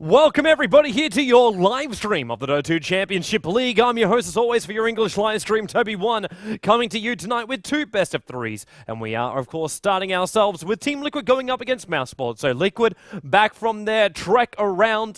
Welcome everybody here to your live stream of the Dota 2 Championship League. I'm your host as always for your English live stream, TobiWan, coming to you tonight with two best of threes. And we are, of course, starting ourselves with Team Liquid going up against Mousesports. So Liquid back from their trek around,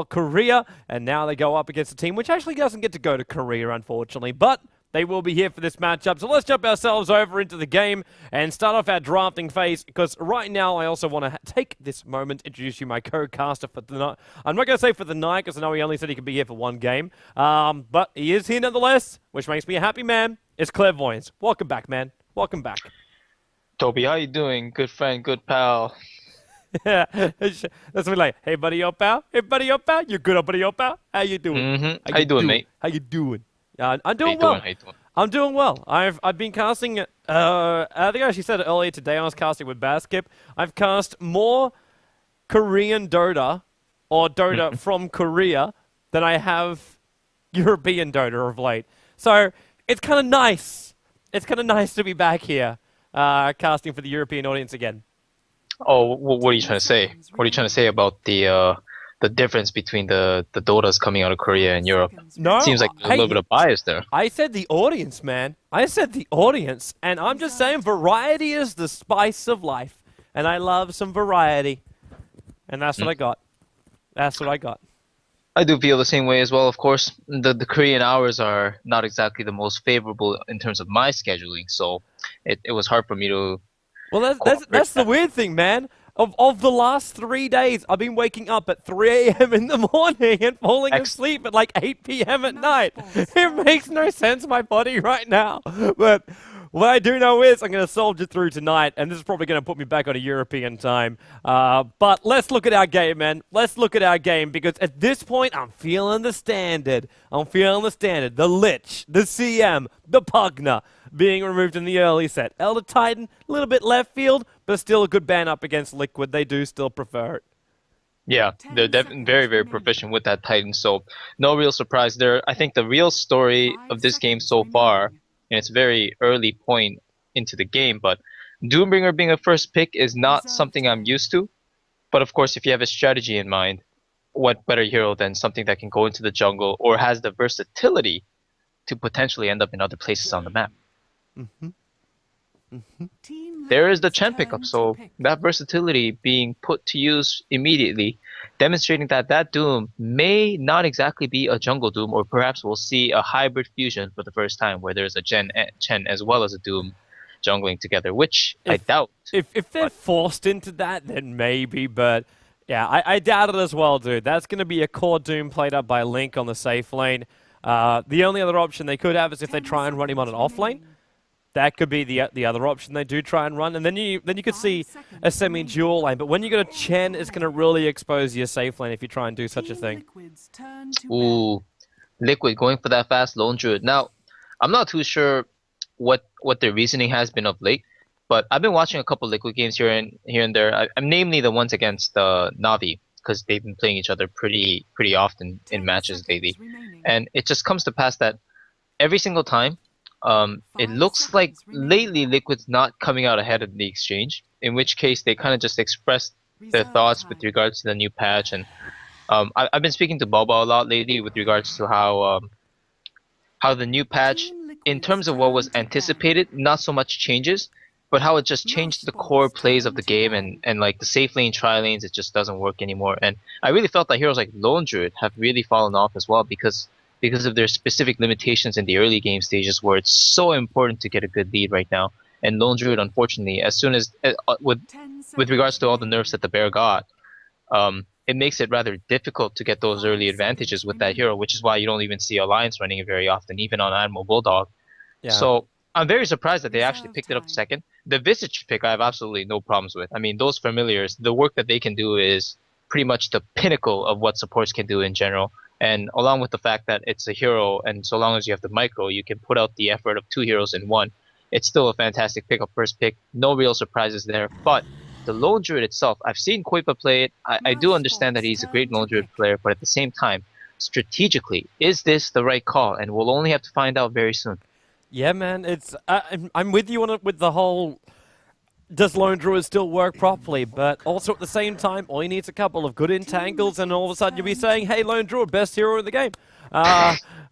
Korea, and now they go up against a team which actually doesn't get to go to Korea, unfortunately, but they will be here for this matchup. So let's jump ourselves over into the game and start off our drafting phase, because right now I also want to take this moment to introduce you my co-caster for the night. I'm not going to say for the night, because I know he only said he could be here for one game. But he is here nonetheless, which makes me a happy man. It's Clairvoyance. Welcome back, man. Welcome back. Toby, how you doing? Good friend, good pal. Yeah, that's me like, hey buddy, yo pal. Hey buddy, yo pal. You good, buddy, yo pal? How you doing? How you doing, mate? How you doing? I'm doing How well. you doing? I'm doing well. I've been casting. I think I actually said it earlier today. I was casting with Baskip. I've cast more Korean Dota or Dota from Korea than I have European Dota of late. So it's kind of nice. It's kind of nice to be back here, casting for the European audience again. Oh, what are you trying to say? What are you trying to say about the difference between the Dotas coming out of Korea and Europe? No, Seems like there's a little bit of bias there. I said the audience, man. I said the audience, and I'm just saying variety is the spice of life, and I love some variety, and that's what I got. That's what I got. I do feel the same way as well. Of course, the Korean hours are not exactly the most favorable in terms of my scheduling, so it was hard for me to. Well, that's the weird thing, man. Of the last 3 days, I've been waking up at 3 a.m. in the morning and falling asleep at like 8 p.m. at night. It makes no sense, my body, right now. But what I do know is I'm going to soldier through tonight, and this is probably going to put me back on a European time. But let's look at our game, man. Let's look at our game, because at this point, I'm feeling the standard. I'm feeling the standard. The Lich, the CM, the Pugna being removed in the early set. Elder Titan, a little bit left field, but still a good ban up against Liquid. They do still prefer it. Yeah, they're definitely very, very proficient with that Titan, so no real surprise there. I think the real story of this game so far, and it's a very early point into the game, but Doombringer being a first pick is not something I'm used to. But of course, if you have a strategy in mind, what better hero than something that can go into the jungle or has the versatility to potentially end up in other places on the map? There is the Chen pickup, so that versatility being put to use immediately, demonstrating that that Doom may not exactly be a jungle Doom, or perhaps we'll see a hybrid fusion for the first time where there's a Chen as well as a Doom jungling together, which I doubt. If they're forced into that, then maybe, but yeah, I doubt it as well, dude. That's going to be a core Doom played up by Link on the safe lane. The only other option they could have is if they try and run him on an off lane. That could be the other option they do try and run, and then you could see a semi-dual lane. But when you got a Chen, it's going to really expose your safe lane if you try and do such a thing. Ooh, Liquid going for that fast lone druid. Now, I'm not too sure what their reasoning has been of late, but I've been watching a couple Liquid games here and there. I'm namely the ones against Navi, because they've been playing each other pretty often in matches lately, and it just comes to pass that every single time. It looks like lately Liquid's not coming out ahead of the exchange, in which case they kind of just expressed their thoughts with regards to the new patch. And I've been speaking to Boba a lot lately with regards to how the new patch, in terms of what was anticipated, not so much changes, but how it just changed the core plays of the game, and like the safe lane, tri-lanes, it just doesn't work anymore. And I really felt that heroes like Lone Druid have really fallen off as well, because of their specific limitations in the early game stages, where it's so important to get a good lead right now. And Lone Druid, unfortunately, as soon as with regards to all the nerfs that the bear got, it makes it rather difficult to get those early advantages with that hero, which is why you don't even see Alliance running it very often, even on Animal Bulldog. Yeah. So I'm very surprised that they actually picked it up second. The Visage pick I have absolutely no problems with. I mean, those familiars, the work that they can do is pretty much the pinnacle of what supports can do in general. And along with the fact that it's a hero, and so long as you have the micro, you can put out the effort of two heroes in one. It's still a fantastic pickup, first pick. No real surprises there. But the Lone Druid itself, I've seen Koipa play it. I do understand that he's a great Lone Druid player, but at the same time, strategically, is this the right call? And we'll only have to find out very soon. Yeah, man. I'm with you on it with the whole does Lone Druid still work properly? But also at the same time, all you need is a couple of good entangles, and all of a sudden you'll be saying, "Hey, Lone Druid, best hero in the game."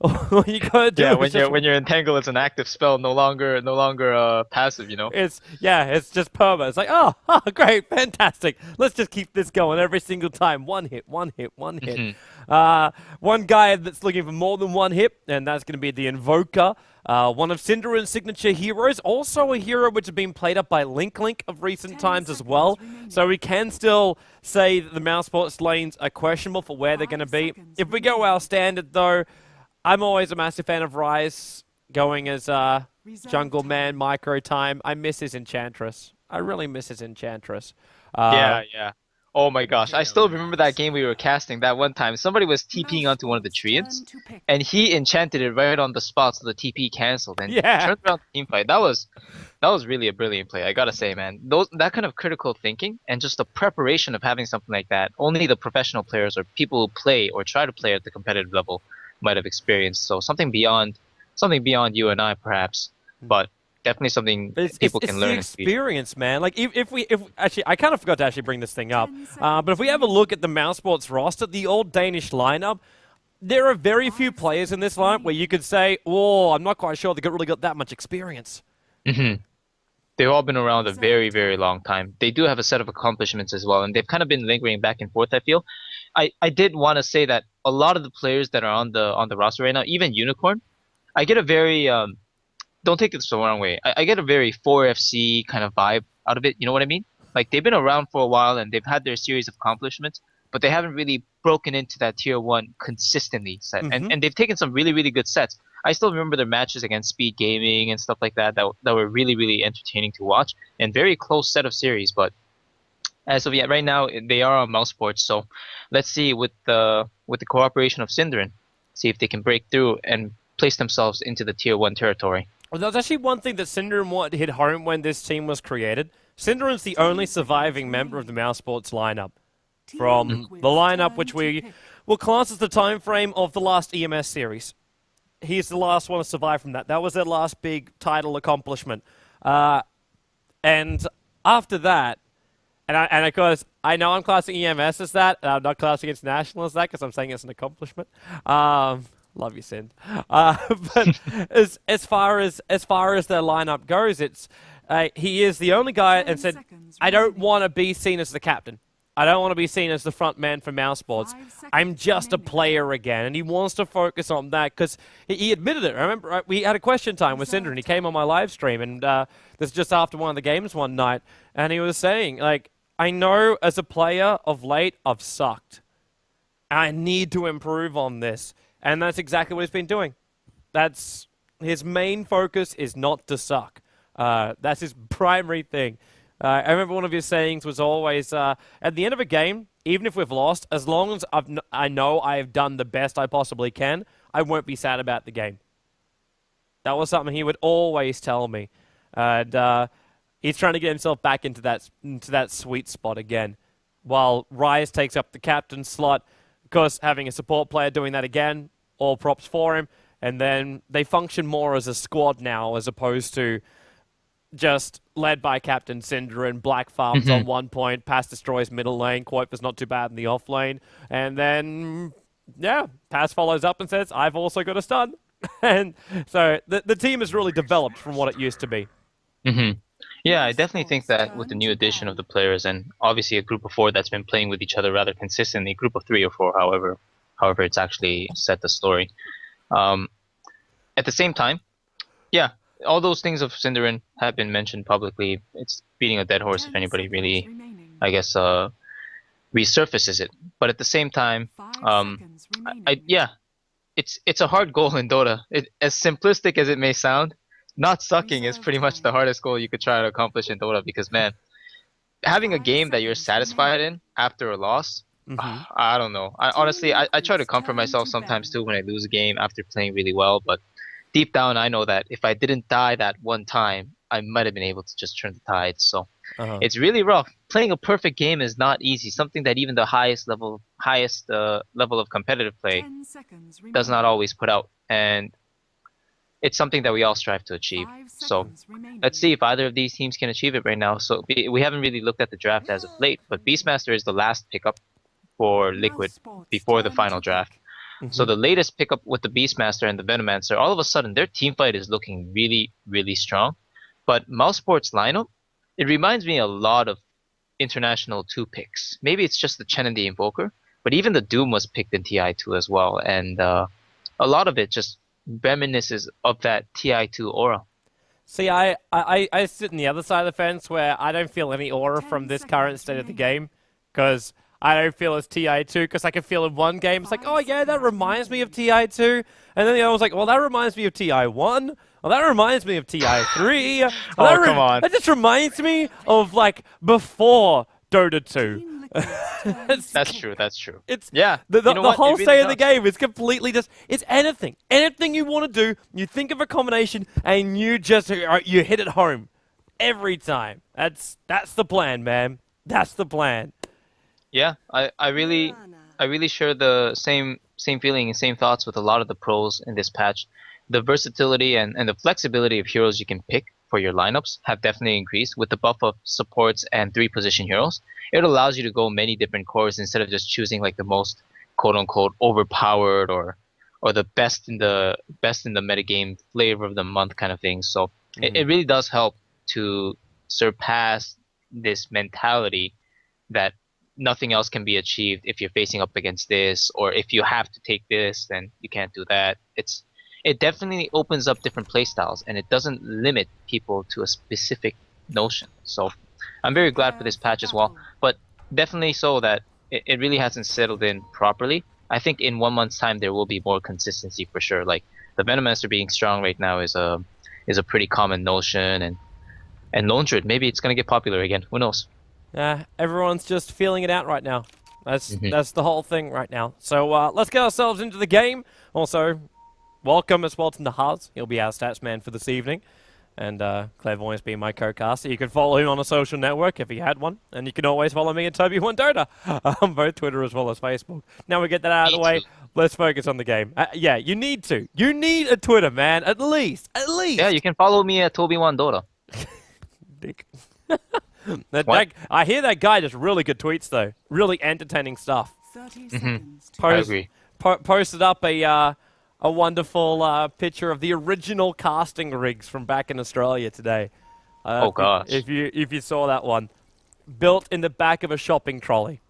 All you gotta do Yeah, is just when your entangle is an active spell, no longer passive, you know. it's just perma. It's like, oh, great, fantastic. Let's just keep this going every single time. One hit, one hit, one hit. One guy that's looking for more than one hit, and that's going to be the Invoker. One of Cinderen's signature heroes, also a hero which has been played up by Link of recent times as well. So we can still say that the Mousesports lanes are questionable for where they're going to be. If we go our standard, though, I'm always a massive fan of Ryze going as Jungle Man, Micro Time. I miss his Enchantress. I really miss his Enchantress. Yeah. Oh my gosh, I still remember that game we were casting that one time. Somebody was TPing onto one of the treants, and he enchanted it right on the spot, so the TP canceled and turned around the team fight. That was really a brilliant play. I gotta say, man, that kind of critical thinking and just the preparation of having something like that, only the professional players or people who play or try to play at the competitive level might have experienced. So something beyond you and I, perhaps, but definitely something people can learn. It's the experience, man. Like if actually, I kind of forgot to actually bring this thing up. But if we have a look at the Mousesports roster, the old Danish lineup, there are very few players in this lineup where you could say, "Oh, I'm not quite sure they really got that much experience." They've all been around a very, very long time. They do have a set of accomplishments as well, and they've kind of been lingering back and forth, I feel. I did want to say that a lot of the players that are on the roster right now, even Unicorn, I get a very don't take this the wrong way. I get a very 4FC kind of vibe out of it. You know what I mean? Like they've been around for a while and they've had their series of accomplishments, but they haven't really broken into that tier 1 consistently set. And they've taken some really, really good sets. I still remember their matches against Speed Gaming and stuff like that that were really, really entertaining to watch and very close set of series. But as of yet, right now they are on Mousesports. So let's see with the cooperation of Synderen, see if they can break through and place themselves into the tier 1 territory. Well, that's actually one thing that Synderen hit home when this team was created. Synderen's the only surviving member of the Mousesports lineup from the lineup which we will class as the time frame of the last EMS series. He's the last one to survive from that. That was their last big title accomplishment. And after that, and of course, I know I'm classing EMS as that, and I'm not classing International as that because I'm saying it's an accomplishment. Love you, Sind. But as far as their lineup goes, it's he is the only guy and said, I don't want to be seen as the captain. I don't want to be seen as the front man for Mousesports. I'm just a player again, and he wants to focus on that because he admitted it. I remember we had a question time with Cinder, and he came on my live stream, and this is just after one of the games one night, and he was saying, like, I know as a player of late I've sucked. I need to improve on this, and that's exactly what he's been doing. That's his main focus is not to suck. That's his primary thing. I remember one of his sayings was always, at the end of a game, even if we've lost, as long as I know I have done the best I possibly can, I won't be sad about the game. That was something he would always tell me. And he's trying to get himself back into that sweet spot again. While Ryze takes up the captain slot, of course, having a support player doing that again, all props for him. And then they function more as a squad now as opposed to just led by Captain Cinder and Black Farms on 1 point, Pass destroys middle lane, Kuiper's not too bad in the off lane, and then, yeah, Pass follows up and says, I've also got a stun. And so the team has really developed from what it used to be. Yeah, I definitely think that with the new addition of the players and obviously a group of 4 that's been playing with each other rather consistently, group of 3 or 4, however it's actually set the story. At the same time, yeah, all those things of Synderen have been mentioned publicly. It's beating a dead horse if anybody really, I guess, resurfaces it. But at the same time, yeah, it's a hard goal in Dota. As simplistic as it may sound, not sucking is pretty much the hardest goal you could try to accomplish in Dota because, man, having a game that you're satisfied in after a loss, I don't know. Honestly, I try to comfort myself sometimes too when I lose a game after playing really well, but deep down, I know that if I didn't die that one time, I might have been able to just turn the tide. So it's really rough. Playing a perfect game is not easy. Something that even the highest level of competitive play does not always put out. And it's something that we all strive to achieve. So let's see if either of these teams can achieve it right now. So we haven't really looked at the draft as of late, but Beastmaster is the last pickup for Liquid before the final draft. So the latest pickup with the Beastmaster and the Venomancer, all of a sudden their team fight is looking really, really strong. But Mousesports lineup, it reminds me a lot of international 2 picks. Maybe it's just the Chen and the Invoker, but even the Doom was picked in TI2 as well, and a lot of it just reminisces of that TI2 aura. See, I sit on the other side of the fence where I don't feel any aura from this current state of the game, because I don't feel it's TI2, because I can feel in one game, it's like, oh yeah, that reminds me of TI2, and then the other was like, well, that reminds me of TI1, well, that reminds me of TI3, Oh, come on. That just reminds me of, like, before Dota 2. That's true, that's true. It's yeah. The You know what? whole It really state of the does. game is completely just, it's anything you want to do. You think of a combination and you just you hit it home every time. That's the plan, man. That's the plan. Yeah, I really share the same feeling and same thoughts with a lot of the pros in this patch. The versatility and the flexibility of heroes you can pick for your lineups have definitely increased with the buff of supports and 3-position heroes. It allows you to go many different cores instead of just choosing like the most quote unquote overpowered or the best in the metagame flavor of the month kind of thing. So it really does help to surpass this mentality that nothing else can be achieved if you're facing up against this, or if you have to take this, then you can't do that. It definitely opens up different playstyles, and it doesn't limit people to a specific notion. So I'm very glad for this patch as well, but definitely so that it really hasn't settled in properly. I think in 1 month's time there will be more consistency for sure. Like the Venomancer being strong right now is a pretty common notion, and Lone Druid, maybe it's gonna get popular again. Who knows? Everyone's just feeling it out right now. That's the whole thing right now. So let's get ourselves into the game. Also, welcome as well to Nahaz. He'll be our stats man for this evening. And Clairvoyance being my co-caster. You can follow him on a social network if he had one. And you can always follow me at TobiWan Dota on both Twitter as well as Facebook. Now we get that out of the way, let's focus on the game. Yeah, you need to. You need a Twitter, man. At least. At least. Yeah, you can follow me at TobiWan Dota. Dick. I hear that guy does really good tweets, though. Really entertaining stuff. 30 seconds to I agree. Posted up a wonderful picture of the original casting rigs from back in Australia today. Oh gosh! If you saw that one, built in the back of a shopping trolley.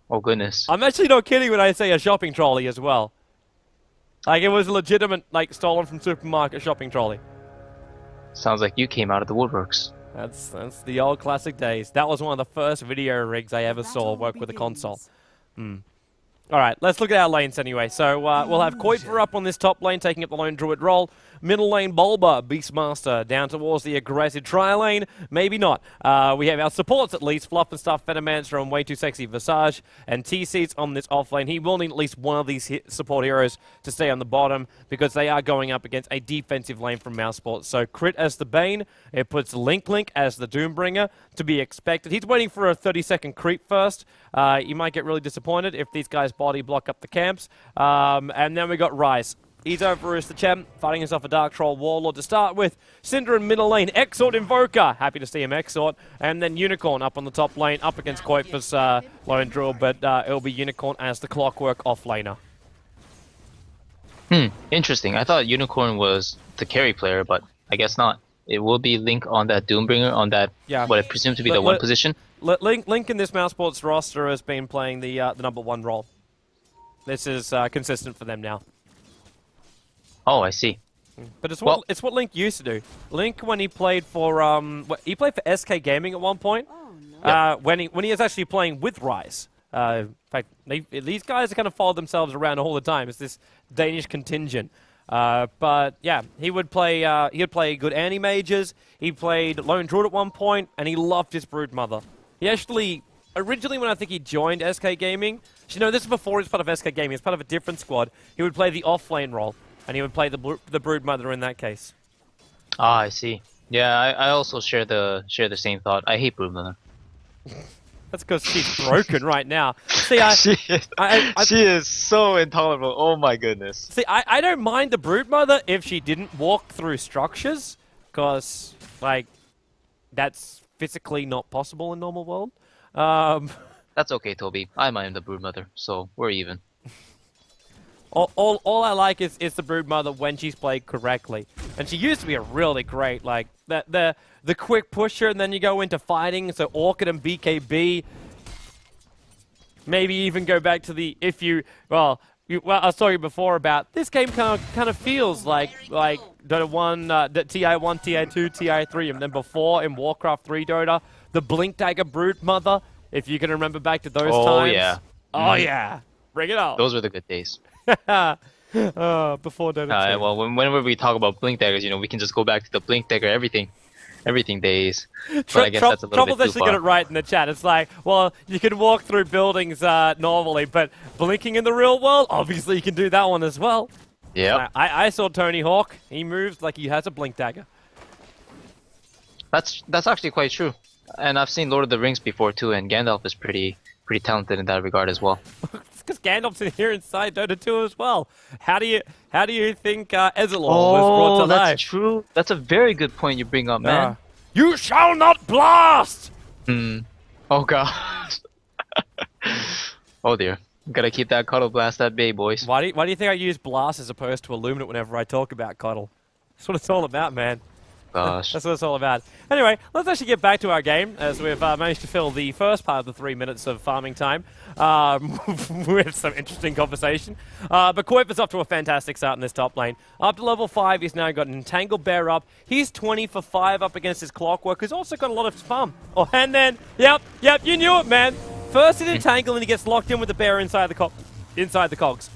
Oh goodness! I'm actually not kidding when I say a shopping trolley as well. Like it was a legitimate, like stolen from supermarket shopping trolley. Sounds like you came out of the woodworks. That's the old classic days. That was one of the first video rigs I ever saw work with a console. All right, let's look at our lanes anyway. So we'll have Kuiper up on this top lane, taking up the lone druid role. Middle lane, Bulba, Beastmaster, down towards the aggressive tri-lane. Maybe not. We have our supports at least, Fluff and Stuff, Venomancer, and Way Too Sexy Visage. And TC's on this off lane. He will need at least one of these support heroes to stay on the bottom because they are going up against a defensive lane from Mousesports. So Crit as the Bane. It puts Link as the Doombringer to be expected. He's waiting for a 30-second creep first. You might get really disappointed if these guys body block up the camps. And then we got Rise. He's over as the champ, fighting himself a Dark Troll Warlord to start with. Cinder in middle lane, Exort Invoker. Happy to see him Exort. And then Unicorn up on the top lane, up against Kuiper's lone drill, but it'll be Unicorn as the Clockwork offlaner. Interesting. I thought Unicorn was the carry player, but I guess not. It will be Link on that Doombringer, on that, what I presume to be the one position. Link in this Mousesports roster has been playing the #1 role. This is consistent for them now. Oh, I see. But it's what Link used to do. Link, when he played for he played for SK Gaming at one point. When he was actually playing with Rise. In fact, these guys kind of followed themselves around all the time. It's this Danish contingent. But yeah, he would play good anti-mages. He played Lone Druid at one point, and he loved his Broodmother. He actually, originally when I think he joined SK Gaming, you know, this is before he was part of SK Gaming, he was part of a different squad, he would play the off-lane role, and he would play the Broodmother in that case. Ah, I see. Yeah, I also share the same thought. I hate Broodmother. That's because she's broken right now. See, she is so intolerable. Oh my goodness. See, I don't mind the Broodmother if she didn't walk through structures, because, like, that's physically not possible in normal world. That's okay, Toby. I mind the Broodmother, so we're even. All I like is the Broodmother when she's played correctly. And she used to be a really great, like, the quick pusher, and then you go into fighting, so Orchid and BKB. Maybe even go back to the, well, I was talking before about, this game kind of feels like Dota 1, TI1, TI2, TI3, and then before in Warcraft 3 Dota, the Blink Dagger Broodmother, if you can remember back to those times. Oh, yeah. Oh, yeah. Bring it on. Those were the good days. Before Dota 2. Well, whenever we talk about Blink Daggers, we can just go back to the Blink Dagger everything days. But I guess that's a little bit too actually far. got it right in the chat. It's like, well, you can walk through buildings normally, but blinking in the real world, obviously you can do that one as well. Yeah. I saw Tony Hawk. He moves like he has a Blink Dagger. That's actually quite true. And I've seen Lord of the Rings before too, and Gandalf is pretty talented in that regard as well. It's because Gandalf's in here inside Dota 2 as well. How do you think Ezreal was brought to life? That's true. That's a very good point you bring up, man. You shall not blast! Oh gosh. Oh dear. Gotta keep that Cuddle Blast at bay, boys. Why do you think I use blast as opposed to illuminate whenever I talk about Cuddle? That's what it's all about, man. Gosh. That's what it's all about. Anyway, let's actually get back to our game, as we've managed to fill the first part of the 3 minutes of farming time with some interesting conversation. But Kuiper's off to a fantastic start in this top lane. Up to level 5, he's now got an Entangled Bear up. He's 20 for 5 up against his Clockwork, who's also got a lot of farm. Oh, and then, yep, you knew it, man. First in Entangle, and he gets locked in with the Bear inside the cogs.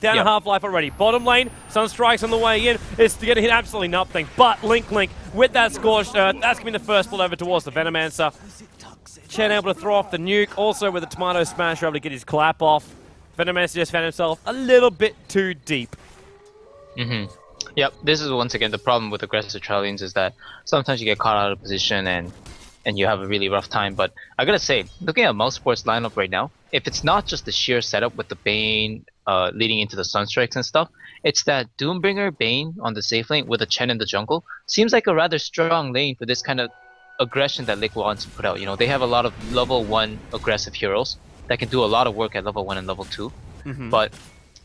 Down to half-life already. Bottom lane, Sunstrike's on the way in. It's going to hit absolutely nothing. But Link with that Scorched Earth, that's going to be the first pull over towards the Venomancer. Chen able to throw off the nuke. Also with the Tomato Smasher able to get his clap off. Venomancer just found himself a little bit too deep. Yep, this is once again the problem with aggressive Trillians is that sometimes you get caught out of position and you have a really rough time. But I gotta say, looking at Mousesports lineup right now, if it's not just the sheer setup with the Bane leading into the Sunstrikes and stuff, it's that Doombringer Bane on the safe lane with a Chen in the jungle seems like a rather strong lane for this kind of aggression that Liquid wants to put out. They have a lot of level 1 aggressive heroes that can do a lot of work at level 1 and level 2. But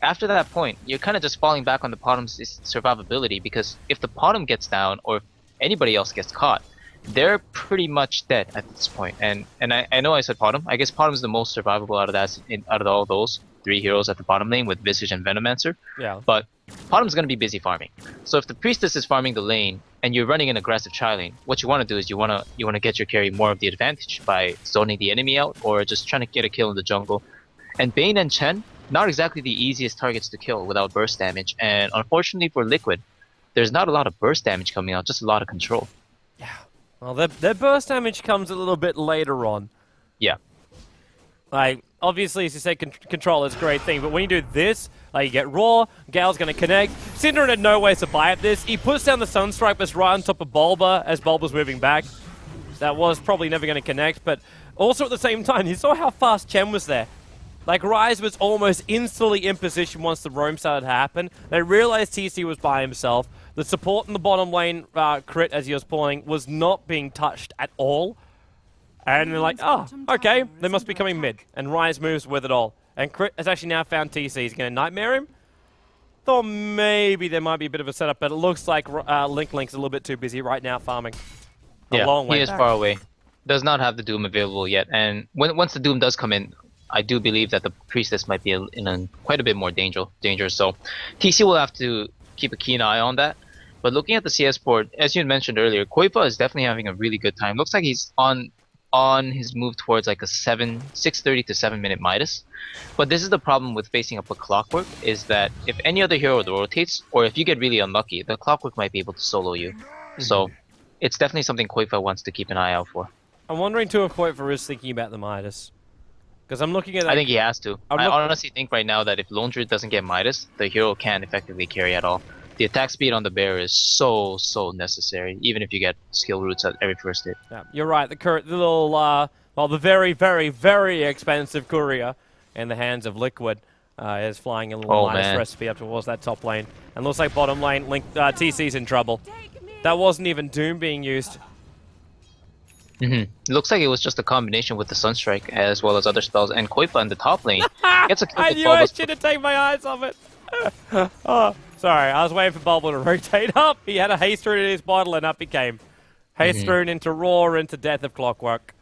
after that point, you're kind of just falling back on the bottom's survivability, because if the bottom gets down or if anybody else gets caught, they're pretty much dead at this point. And I know I said bottom. I guess bottom is the most survivable out of all those 3 heroes at the bottom lane with Visage and Venomancer. Yeah. But bottom's going to be busy farming. So if the Priestess is farming the lane and you're running an aggressive Tri lane, what you want to do is you want to get your carry more of the advantage by zoning the enemy out or just trying to get a kill in the jungle. And Bane and Chen, not exactly the easiest targets to kill without burst damage. And unfortunately for Liquid, there's not a lot of burst damage coming out, just a lot of control. Yeah. Well, their burst damage comes a little bit later on. Yeah. Like, obviously, as you say, control is a great thing, but when you do this, you get Raw, Gale's going to connect. Synderen had no way to survive this. He puts down the Sunstrike that's right on top of Bulba as Bulba's moving back. That was probably never going to connect, but also at the same time, you saw how fast Chen was there. Like, Ryze was almost instantly in position once the roam started to happen. They realized TC was by himself. The support in the bottom lane crit as he was pulling was not being touched at all. And they're like, oh, okay, they must be coming mid. And Ryze moves with it all. And Crit has actually now found TC. He's going to Nightmare him. Thought maybe there might be a bit of a setup, but it looks like Link's a little bit too busy right now farming. Yeah, he is far away. Does not have the Doom available yet. And once the Doom does come in, I do believe that the Priestess might be in quite a bit more danger. So TC will have to keep a keen eye on that. But looking at the CS board, as you mentioned earlier, Koipa is definitely having a really good time. Looks like he's on his move towards like a 6:30 to 7-minute Midas. But this is the problem with facing up a Clockwork, is that if any other hero rotates, or if you get really unlucky, the Clockwork might be able to solo you. So it's definitely something Koipa wants to keep an eye out for. I'm wondering too if Koipa is thinking about the Midas. Because I'm looking at that. I think he has to. I honestly think right now that if Lone Druid doesn't get Midas, the hero can't effectively carry at all. The attack speed on the bear is so necessary, even if you get skill roots at every first hit. Yeah, you're right. The While the very, very, very expensive courier in the hands of Liquid is flying a little minus recipe up towards that top lane. And looks like bottom lane, TC's in trouble. That wasn't even Doom being used. It looks like it was just a combination with the Sunstrike as well as other spells. And Koipa in the top lane gets a kill. I knew I should have taken my eyes off it. Oh, sorry, I was waiting for Bulba to rotate up. He had a haste rune in his bottle and up he came. Haste rune into Roar into Death of Clockwork.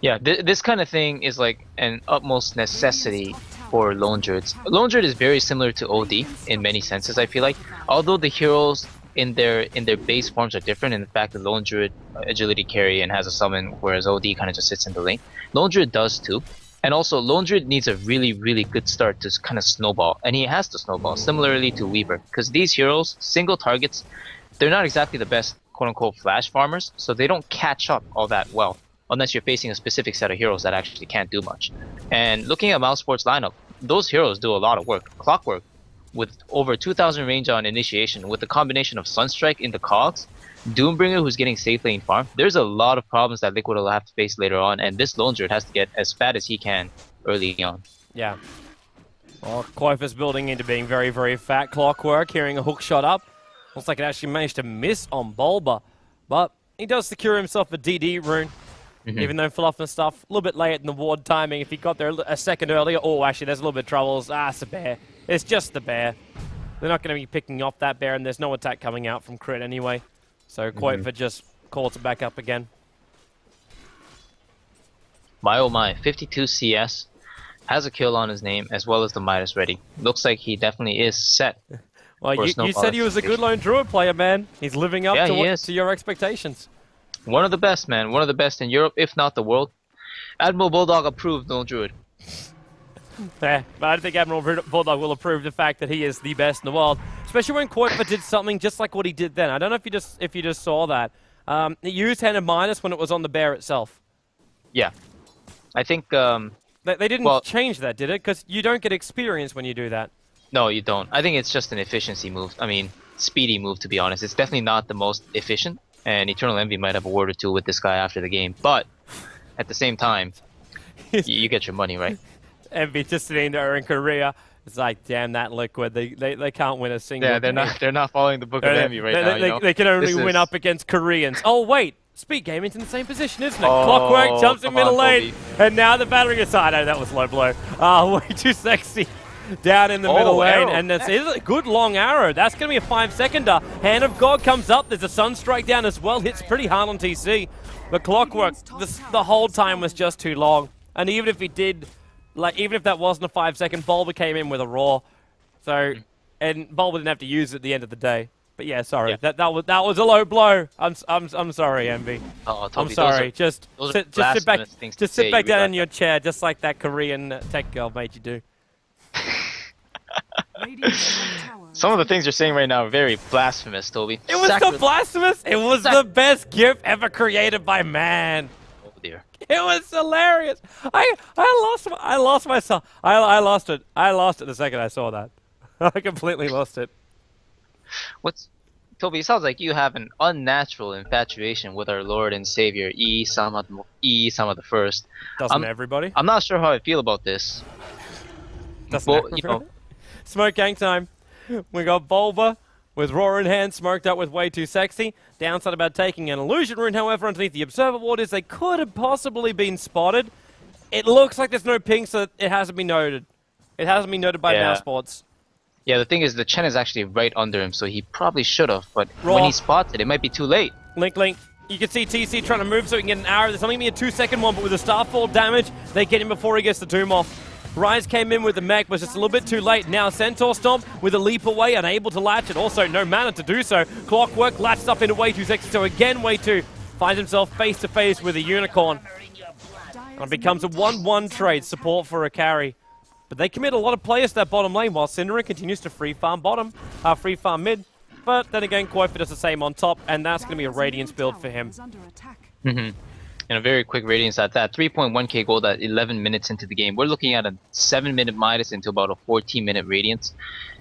Yeah, this kind of thing is like an utmost necessity for Lone Druids. Lone Druid is very similar to OD in many senses, I feel like. Although the heroes in their base forms are different in the fact that Lone Druid agility carry and has a summon, whereas OD kind of just sits in the lane. Lone Druid does too. And also, Lone Druid needs a really, really good start to kind of snowball. And he has to snowball, similarly to Weaver. Because these heroes, single targets, they're not exactly the best quote-unquote flash farmers, so they don't catch up all that well. Unless you're facing a specific set of heroes that actually can't do much. And looking at Mousesports lineup, those heroes do a lot of work. Clockwork, with over 2,000 range on initiation, with the combination of Sunstrike in the cogs, Doombringer who's getting safe lane farm, there's a lot of problems that Liquid will have to face later on, and this Lone Druid has to get as fat as he can early on. Yeah. Well, Koifa's building into being very, very fat. Clockwork hearing a hook shot up. Looks like it actually managed to miss on Bulba, but he does secure himself a DD rune. Even though Fluff and stuff, a little bit late in the ward timing. If he got there a second earlier, oh, actually, there's a little bit of troubles. It's a bear. It's just the bear. They're not going to be picking off that bear, and there's no attack coming out from Crit anyway. So Koifa just calls it back up again. My oh my, 52 CS, has a kill on his name, as well as the Midas ready. Looks like he definitely is set. Well, you said he was a good Lone Druid player, man. He's living up to your expectations. One of the best, man. One of the best in Europe, if not the world. Admiral Bulldog approved Lone Druid. Yeah, but I don't think Admiral Bulldog will approve the fact that he is the best in the world, especially when Koifa did something just like what he did then. I don't know if you just saw that. He used Hand of Minus when it was on the bear itself. Yeah, I think they didn't change that, did it? Because you don't get experience when you do that. No, you don't. I think it's just an efficiency move. I mean, speedy move, to be honest. It's definitely not the most efficient. And Eternal Envy might have a word or two with this guy after the game, but at the same time, you get your money, right? Envy just sitting there in Korea. It's like, damn that Liquid. They can't win a single. Yeah, they're not following the book of Envy right now. You know? They can only win up against Koreans. Oh wait, Speed Gaming's in the same position, isn't it? Clockwork jumps in middle lane, and now the battering aside. Oh, that was low blow. Way too sexy. Down in the middle lane, and this is a good long arrow. That's going to be a 5-seconder. Hand of God comes up. There's a Sunstrike down as well. Hits pretty hard on TC. But Clockwork, the whole time was just too long. And even if he did, even if that wasn't a 5-second, Bulba came in with a Roar. So, and Bulba didn't have to use it at the end of the day. But yeah, sorry, that was a low blow. I'm sorry, Envy. Oh, Toby, I'm sorry. Just sit back down in your that. chair, just like that Korean tech girl made you do. Some of the things you're saying right now are very blasphemous, Toby. It was not blasphemous. It was the best GIF ever created by man. Oh dear. It was hilarious. I lost myself. I lost it. I lost it the second I saw that. I completely lost it. Toby, it sounds like you have an unnatural infatuation with our Lord and Savior, Sama the First. Doesn't everybody? I'm not sure how I feel about this. Smoke gang time. We got Bulba with Roar in hand, smoked up with way too sexy. Downside about taking an illusion rune, however, underneath the observer ward is they could have possibly been spotted. It looks like there's no ping, so it hasn't been noted. It hasn't been noted by Mousesports. Yeah, the thing is, the Chen is actually right under him, so he probably should have, but when he spots it, it might be too late. Link. You can see TC trying to move so he can get an arrow. There's only going to be a 2-second one, but with the Starfall damage, they get him before he gets the Doom off. Rise came in with the mech, was just a little bit too late. Now Centaur Stomp with a leap away, unable to latch it. Also, no mana to do so. Clockwork latched up into way too sexy, so again, way too. Finds himself face to face with a Unicorn. And it becomes a 1-1 trade, support for a carry. But they commit a lot of players to that bottom lane, while Synderen continues to free farm free farm mid. But then again, Koifa does the same on top, and that's going to be a Radiance build for him. And a very quick Radiance at that. 3.1k gold at 11 minutes into the game. We're looking at a 7-minute Midas into about a 14-minute Radiance.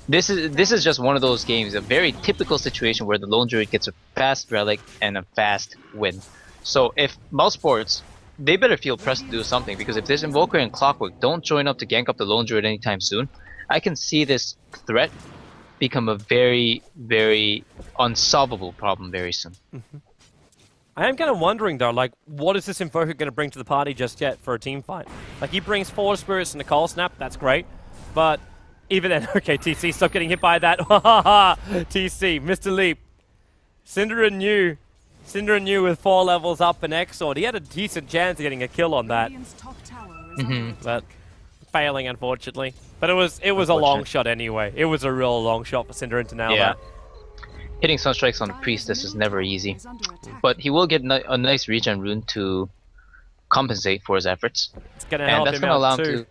This is just one of those games, a very typical situation where the Lone Druid gets a fast relic and a fast win. So if Mousesports they better feel pressed to do something, because if this Invoker and Clockwork don't join up to gank up the Lone Druid anytime soon, I can see this threat become a very, very unsolvable problem very soon. I am kind of wondering though, like, what is this Invoker going to bring to the party just yet for a team fight? Like, he brings 4 Spirits and a Cold Snap, that's great, but even then, okay, TC, stop getting hit by that. TC, Mr. Leap. Cinder and New with 4 levels up and Exort. He had a decent chance of getting a kill on that. But failing, unfortunately. But it was a long shot anyway. It was a real long shot for Cinder to nail that. Hitting Sunstrikes on the Priestess is never easy. But he will get a nice regen rune to compensate for his efforts. It's going to help him out too.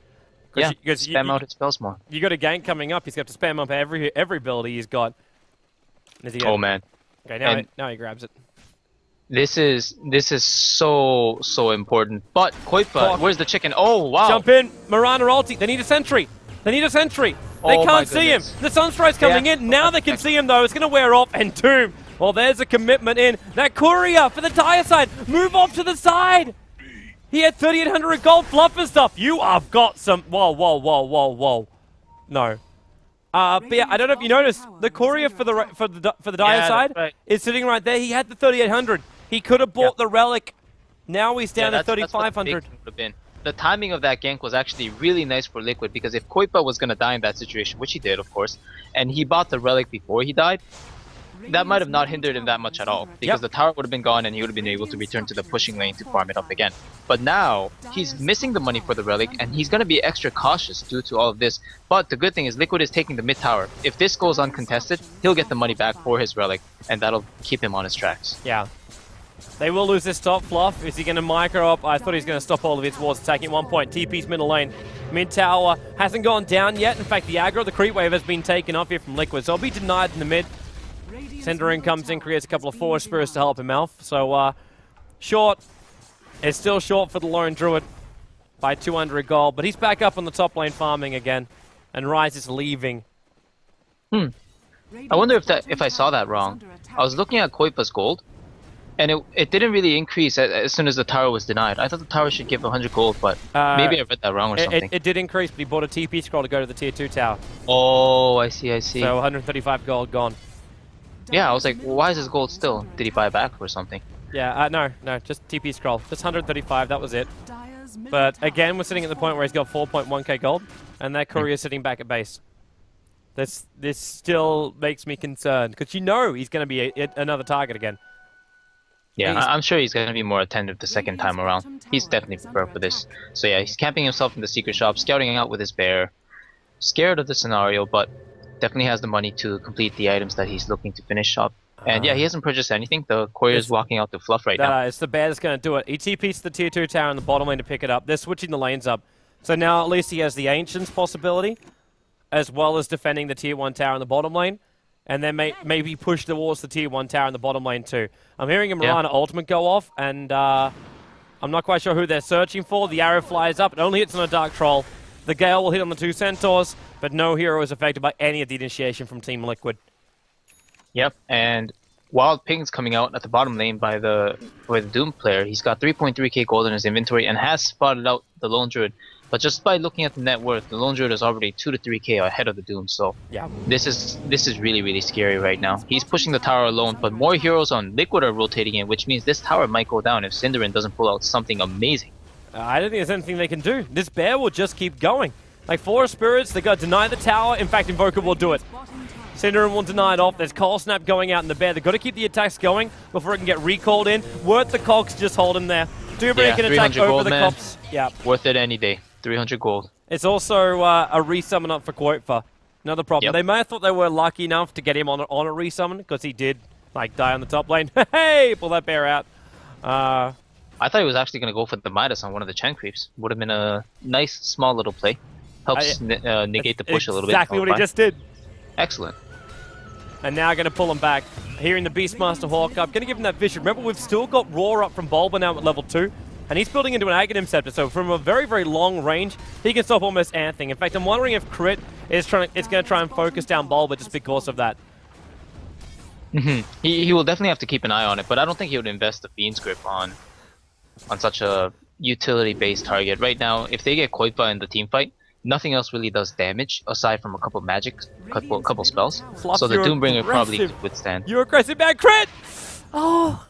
Spam out his spells more. You got a gank coming up. He's got to spam up every ability he's got. Oh man. Okay, now he grabs it. This is so important. But Koipa, where's the chicken? Oh wow! Jump in, Mirana ulti. They need a sentry. They can't see him. The Sunstrike's coming in. Now they can see him though. It's gonna wear off and Doom. Well, there's a commitment in. That courier for the dire side. Move off to the side. He had 3,800 gold fluffer stuff. You have got some. Whoa. No. But yeah, I don't know if you noticed, the courier for the dire side is sitting right there. He had the 3,800. He could have bought the relic. Now he's down to 3,500. The timing of that gank was actually really nice for Liquid, because if Koipa was gonna die in that situation, which he did, of course, and he bought the relic before he died, that might have not hindered him that much at all, because the tower would have been gone and he would have been able to return to the pushing lane to farm it up again. But now, he's missing the money for the relic, and he's going to be extra cautious due to all of this. But the good thing is Liquid is taking the mid tower. If this goes uncontested, he'll get the money back for his relic, and that'll keep him on his tracks. Yeah. They will lose this top fluff. Is he going to micro up? I thought he was going to stop all of his wards attacking at one point. TP's middle lane. Mid tower hasn't gone down yet. In fact, the aggro, the creep wave has been taken off here from Liquid, so he'll be denied in the mid. Cinderin comes in, creates a couple of Force Spirits to help him out. So, short. It's still short for the Lone Druid by 200 gold, but he's back up on the top lane farming again, and Ryze is leaving. I wonder if I saw that wrong. I was looking at Koipa's gold, and it didn't really increase as soon as the tower was denied. I thought the tower should give 100 gold, but maybe I read that wrong or something. It did increase, but he bought a TP scroll to go to the tier 2 tower. Oh, I see. So 135 gold gone. Yeah, I was like, well, why is his gold still? Did he buy back or something? Yeah, no, just TP scroll. Just 135, that was it. But again, we're sitting at the point where he's got 4.1k gold, and that courier's sitting back at base. This still makes me concerned, because you know he's going to be another target again. Yeah, I'm sure he's going to be more attentive the second time around. He's definitely prepared for this. So yeah, he's camping himself in the secret shop, scouting out with his bear. Scared of the scenario, but definitely has the money to complete the items that he's looking to finish up. And yeah, he hasn't purchased anything. The courier is walking out to fluff right now. It's the bear that's going to do it. He TP's to the tier 2 tower in the bottom lane to pick it up. They're switching the lanes up. So now at least he has the Ancients possibility, as well as defending the tier 1 tower in the bottom lane. And then maybe push towards the tier 1 tower in the bottom lane too. I'm hearing a Mirana ultimate go off, and I'm not quite sure who they're searching for. The arrow flies up. It only hits on a Dark Troll. The Gale will hit on the 2 Centaurs, but no hero is affected by any of the initiation from Team Liquid. Yep, and Wild Ping's coming out at the bottom lane by the Doom player. He's got 3.3k gold in his inventory and has spotted out the Lone Druid. But just by looking at the net worth, the Lone Druid is already 2 to 3k ahead of the Doom. So yeah, this is really, really scary right now. He's pushing the tower alone, but more heroes on Liquid are rotating in, which means this tower might go down if Cinderin doesn't pull out something amazing. I don't think there's anything they can do. This bear will just keep going. Like 4 spirits, they got to deny the tower. In fact, Invoker will do it. Cinderin will deny it off. There's Cold Snap going out in the bear. They've got to keep the attacks going before it can get recalled in. Worth the cogs, just hold him there. Dubry can attack over the cops. Yeah. Worth it any day. 300 gold. It's also a resummon up for Quotefa. Another problem. Yep. They may have thought they were lucky enough to get him on a resummon, because he did like die on the top lane. Hey, pull that bear out. I thought he was actually going to go for the Midas on one of the Chen creeps. Would have been a nice, small little play. Helps negate the push a little bit. Exactly what he just did. Excellent. And now going to pull him back. Hearing the Beastmaster Hawk up. Going to give him that vision. Remember, we've still got Roar up from Bulba now at level 2. And he's building into an Aghanim Scepter. So from a very, very long range, he can stop almost anything. In fact, I'm wondering if Crit is going to try and focus down Bulba just because of that. He will definitely have to keep an eye on it. But I don't think he would invest the Fiend's Grip on such a utility-based target. Right now, if they get Koipa in the team fight, nothing else really does damage aside from a couple magic, couple spells. Fluff, So the you're Doombringer probably aggressive. could withstand. You're aggressive, bad crit! Oh,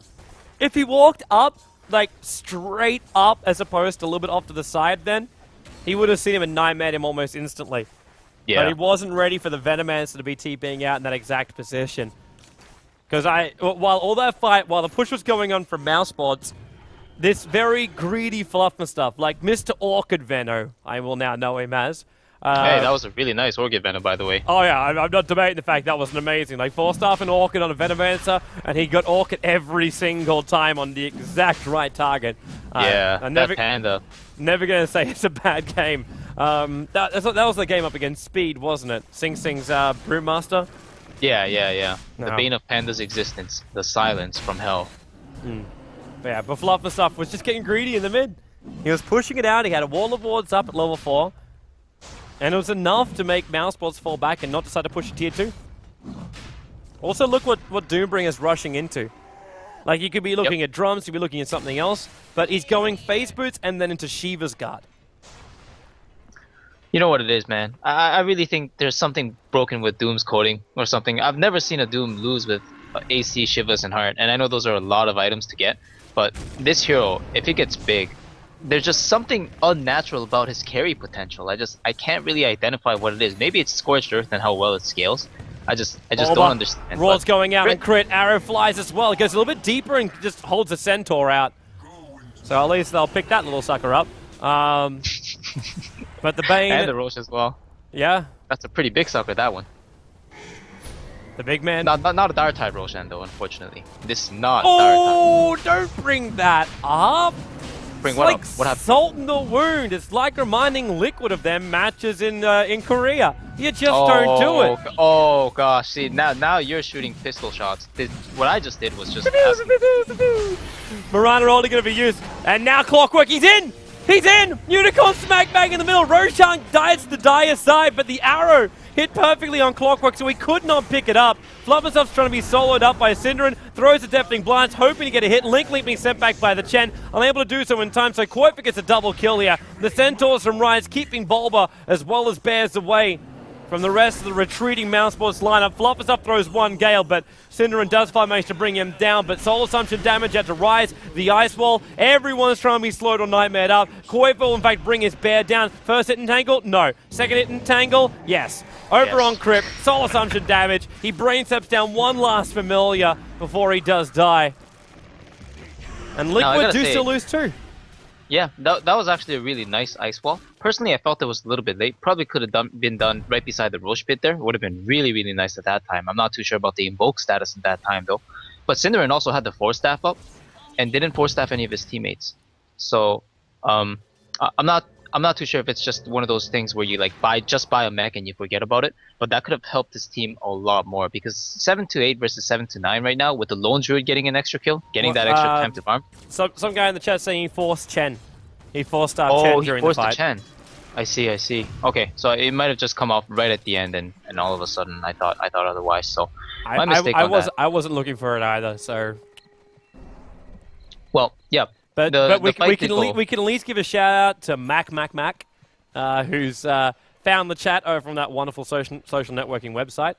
if he walked up, like straight up, as opposed to a little bit off to the side, then he would have seen him and nightmared him almost instantly. But Yeah. he wasn't ready for the Venomancer to be TPing out in that exact position. Because while all that fight, while the push was going on from Mousesports, this very greedy Fluffman stuff, like Mr. Orchid Veno, I will now know him as. Hey, that was a really nice Orchid Venom, by the way. Oh yeah, I'm not debating the fact that was an amazing. Like 4-staff and Orchid on a Venomancer, and he got Orchid every single time on the exact right target. Yeah, I'm that Panda. never gonna say it's a bad game. That was the game up against Speed, wasn't it? Sing Sing's Brewmaster. Yeah. The No. bane of Panda's existence, the silence from hell. But yeah, but Fluff and stuff was just getting greedy in the mid. He was pushing it out. He had a wall of wards up at level 4. And it was enough to make Mousesports fall back and not decide to push to tier 2. Also, look what Doombringer's rushing into. Like, you could be looking at drums, you could be looking at something else, but he's going phase boots and then into Shiva's guard. You know what it is, man. I really think there's something broken with Doom's coding or something. I've never seen a Doom lose with AC, Shivas, and Heart, and I know those are a lot of items to get, but this hero, if it gets big, there's just something unnatural about his carry potential. I can't really identify what it is. Maybe it's Scorched Earth and how well it scales. I just don't understand. Raw's going out and crit, arrow flies as well. It goes a little bit deeper and just holds the Centaur out. So at least they'll pick that little sucker up. But the Bane... And the Roche as well. Yeah, That's a pretty big sucker, that one. the big man. Not a Dark type Roshan though, unfortunately. This is not Oh, don't bring that up. Bring It's what like up? What happened? salt in the wound. It's like reminding Liquid of them matches in Korea. You just don't do it. Oh gosh, see now you're shooting pistol shots. What I just did was just Mirana only going to be used. And now Clockwork, he's in! He's in! Unicorn smack bang in the middle. Roshan dies to the dire side, but the arrow hit perfectly on Clockwork, so he could not pick it up. Flubberstuff's trying to be soloed up by Synderen, throws a Deafening Blast, hoping to get a hit. Link being sent back by the Chen, unable to do so in time, so Koipa gets a double kill here. The Centaurs from Rise keeping Bulba as well as Bears away from the rest of the retreating Mousesports lineup. Flopperstuff throws one Gale, but Synderen does finally manage to bring him down, but Soul Assumption damage had to Rise, the Ice Wall, everyone's trying to be slowed or nightmared up. Koipa will in fact bring his Bear down. First hit entangle? No. Second hit entangle? Yes. Over on Crypt, Soul Assumption damage. He brain steps down one last Familiar before he does die. And Liquid do still lose too. Yeah, that was actually a really nice ice wall. Personally, I felt it was a little bit late. Probably could have been done right beside the Roche pit there. It would have been really, really nice at that time. I'm not too sure about the invoke status at that time though. But Synderen also had the 4-staff up and didn't 4-staff any of his teammates. So I'm not too sure if it's just one of those things where you like buy a mech and you forget about it. But that could have helped his team a lot more because 7-8 versus 7-9 right now with the lone druid getting an extra kill, getting that extra time to farm. Some guy in the chat saying he forced Chen. He forced Chen during the fight. Oh, he forced the Chen. I see. Okay, so it might have just come off right at the end, and all of a sudden I thought otherwise. So my mistake on that. I wasn't looking for it either. So. Well, yeah. But we can at least give a shout out to Mac, who's found the chat over from that wonderful social networking website,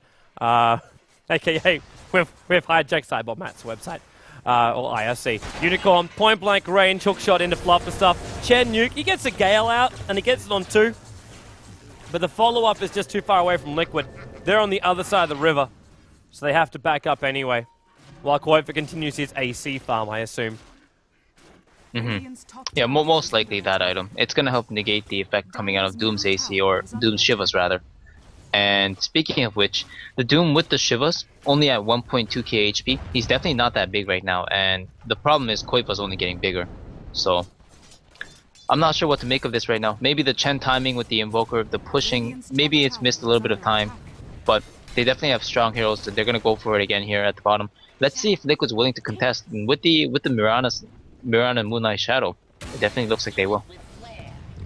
aka we've hijacked Cyber Matt's website. Or IRC. Unicorn, point blank range, hook shot into Fluff and stuff. Chen nuke, he gets a Gale out, and he gets it on 2. But the follow-up is just too far away from Liquid. They're on the other side of the river, so they have to back up anyway. While Koipa continues his AC farm, I assume. Yeah, most likely that item. It's gonna help negate the effect coming out of Doom's AC, or Doom's Shivas rather. And speaking of which, the Doom with the Shivas, only at 1.2k HP. He's definitely not that big right now, and the problem is Koipa's only getting bigger. So, I'm not sure what to make of this right now. Maybe the Chen timing with the Invoker, the pushing, maybe it's missed a little bit of time. But they definitely have strong heroes, so they're going to go for it again here at the bottom. Let's see if Liquid's willing to contest. And with the Mirana Moonlight Shadow, it definitely looks like they will.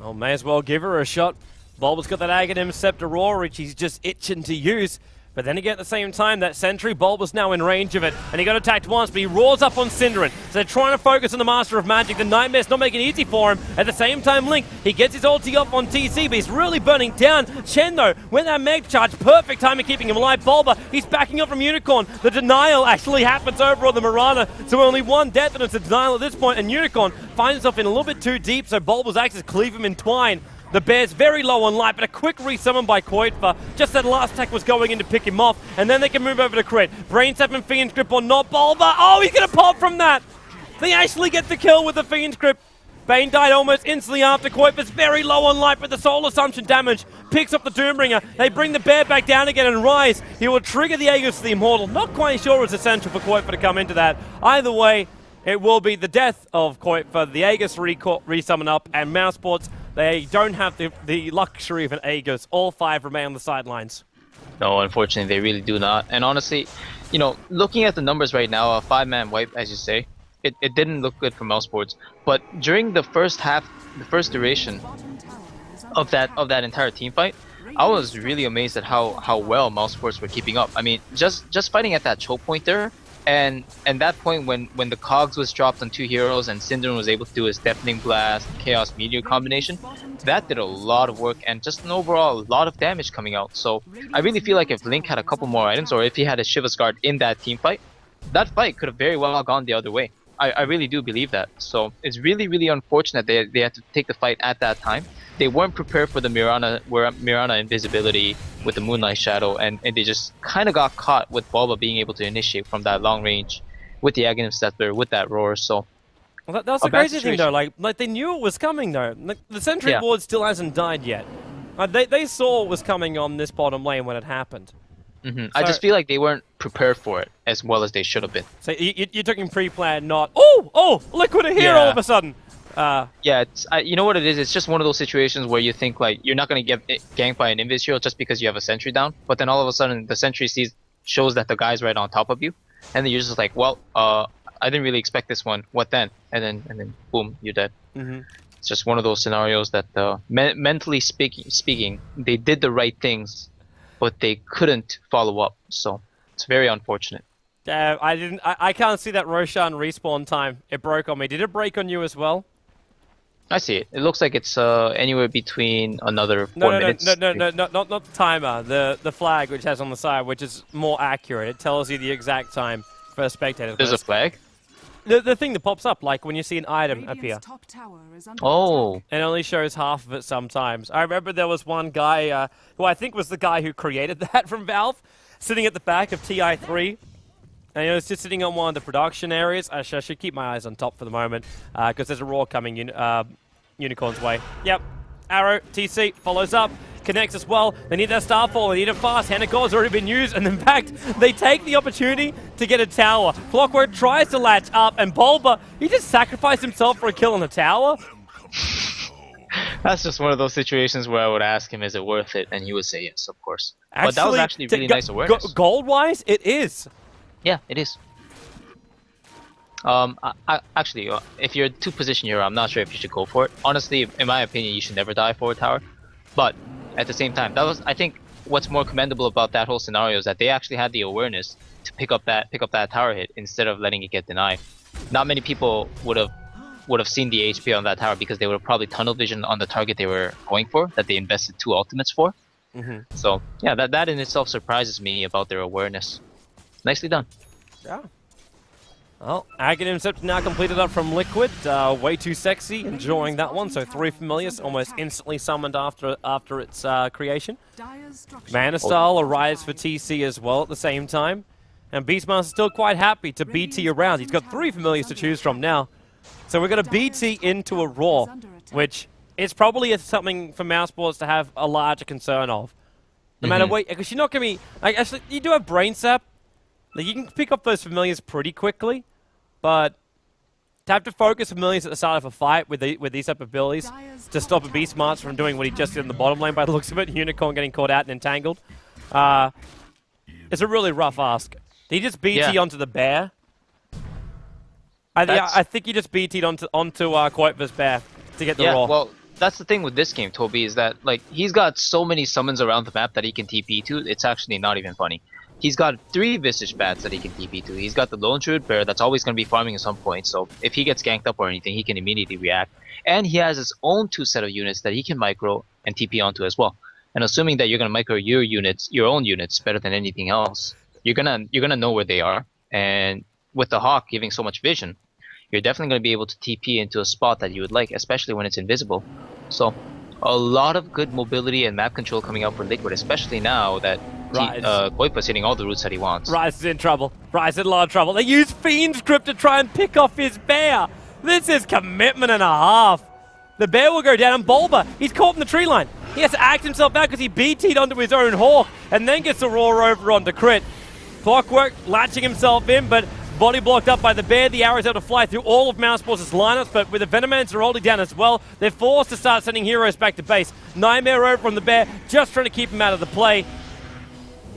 Oh, may as well give her a shot. Bulba's got that Aghanim Scepter Roar, which he's just itching to use. But then again, at the same time, that sentry bulb was now in range of it, and he got attacked once, but he roars up on Cinderin. So they're trying to focus on the Master of Magic. The Nightmare's not making it easy for him. At the same time, Link, he gets his ulti off on TC, but he's really burning down. Chen, though, with that Meg Charge, perfect timing keeping him alive. Bulba, he's backing up from Unicorn. The denial actually happens over on the Mirana, so only one death, and it's a denial at this point, and Unicorn finds himself in a little bit too deep, so Bulba's axes cleave him in twine. The Bear's very low on life, but a quick resummon by Koitva. Just that last attack was going in to pick him off, and then they can move over to crit. Brain Sap and Fiend's Grip on not Bulba. Oh, he's gonna pop from that! They actually get the kill with the Fiend's Grip. Bane died almost instantly after. Koitva's very low on life, but the Soul Assumption damage picks up the Doombringer. They bring the Bear back down again and Rise. He will trigger the Aegis to the Immortal. Not quite sure it's essential for Koitva to come into that. Either way, it will be the death of Koitva, the Aegis resummon up, and Mousesports, they don't have the luxury of an Aegis. All 5 remain on the sidelines. No, unfortunately, they really do not. And honestly, you know, looking at the numbers right now, a 5-man wipe, as you say, it didn't look good for Mousesports. But during the first half, the first duration of that entire team fight, I was really amazed at how well Mousesports were keeping up. I mean, just fighting at that choke point there, and that point when the cogs was dropped on 2 heroes and Cinderin was able to do his Deafening Blast, Chaos Meteor combination, that did a lot of work and just an overall lot of damage coming out. So I really feel like if Link had a couple more items, or if he had a Shiva's Guard in that team fight, that fight could have very well gone the other way. I really do believe that. So it's really, really unfortunate they had to take the fight at that time. They weren't prepared for the Mirana invisibility with the Moonlight Shadow, and they just kind of got caught with Bulba being able to initiate from that long range with the Aghanim Scepter, with that roar. So well, that's the crazy thing, though. Like they knew it was coming, though. Like, the Sentry Ward still hasn't died yet. They saw it was coming on this bottom lane when it happened. Mm-hmm. So, I just feel like they weren't prepared for it as well as they should have been. So you're talking pre-planned, not oh, Liquid are here all of a sudden. Yeah, you know what it is? It's just one of those situations where you think like you're not going to get ganked by an Invis hero just because you have a sentry down, but then all of a sudden the sentry shows that the guy's right on top of you, and then you're just like, well, I didn't really expect this one. What then? And then boom, you're dead. Mm-hmm. It's just one of those scenarios that mentally speaking, they did the right things, but they couldn't follow up. So it's very unfortunate. I can't see that Roshan respawn time. It broke on me. Did it break on you as well? I see it. It looks like it's anywhere between another 4 minutes. No, not the timer. The flag which has on the side, which is more accurate. It tells you the exact time for a spectator. There's a flag? The thing that pops up, like when you see an item appear. Oh. It only shows half of it sometimes. I remember there was one guy who I think was the guy who created that from Valve, sitting at the back of TI3. And he was just sitting on one of the production areas. I should keep my eyes on top for the moment, because there's a roar coming Unicorn's way. Yep. Arrow, TC, follows up, connects as well. They need that Starfall, they need it fast. Hand of God's already been used, and in fact, they take the opportunity to get a tower. Clockwork tries to latch up, and Bulba, he just sacrificed himself for a kill on the tower. That's just one of those situations where I would ask him, is it worth it? And he would say yes, of course. But that was actually really nice awareness. Gold-wise, it is. Yeah, it is. Actually, if you're 2-position hero, I'm not sure if you should go for it. Honestly, in my opinion, you should never die for a tower. But at the same time, I think what's more commendable about that whole scenario is that they actually had the awareness to pick up that tower hit instead of letting it get denied. Not many people would have seen the HP on that tower because they would have probably tunnel vision on the target they were going for, that they invested 2 ultimates for. Mm-hmm. So yeah, that in itself surprises me about their awareness. Nicely done. Yeah. Well, Aghanim Scepter now completed up from Liquid. Way too sexy, enjoying that one. So 3 familiars almost instantly summoned after its creation. Mana Style arrives for TC as well at the same time. And Beastmaster's still quite happy to BT around. He's got 3 familiars to choose from now. So we're going to BT into a Roar, which is probably something for Mousesports to have a larger concern of. No matter what, because you're not going to be... Like, actually, you do have Brain Sap. Like, you can pick up those familiars pretty quickly, but to have to focus familiars at the start of a fight with these type of abilities to stop a Beastmaster from doing what he just did in the bottom lane by the looks of it, Unicorn getting caught out and entangled, it's a really rough ask. Did he just BT onto the bear? I think he just BT'd onto Koitva's bear to get the roll. Well, that's the thing with this game, Toby, is that like he's got so many summons around the map that he can TP to. It's actually not even funny. He's got 3 Visage Bats that he can TP to. He's got the Lone Druid Bear that's always going to be farming at some point. So if he gets ganked up or anything, he can immediately react. And he has his own 2 set of units that he can micro and TP onto as well. And assuming that you're going to micro your units, your own units, better than anything else, you're gonna know where they are. And with the Hawk giving so much vision, you're definitely going to be able to TP into a spot that you would like, especially when it's invisible. So a lot of good mobility and map control coming out for Liquid, especially now that Koipa's hitting all the routes that he wants. Rise is in trouble. Rise is in a lot of trouble. They use Fiend's Grip to try and pick off his bear. This is commitment and a half. The bear will go down, and Bulba, he's caught in the tree line. He has to act himself out because he BT'd onto his own Hawk and then gets a roar over onto Crit. Clockwork latching himself in, but body blocked up by the bear. The arrow's able to fly through all of Mousesports' lineups, but with the Venomancer holding down as well, they're forced to start sending heroes back to base. Nightmare over from the bear, just trying to keep him out of the play.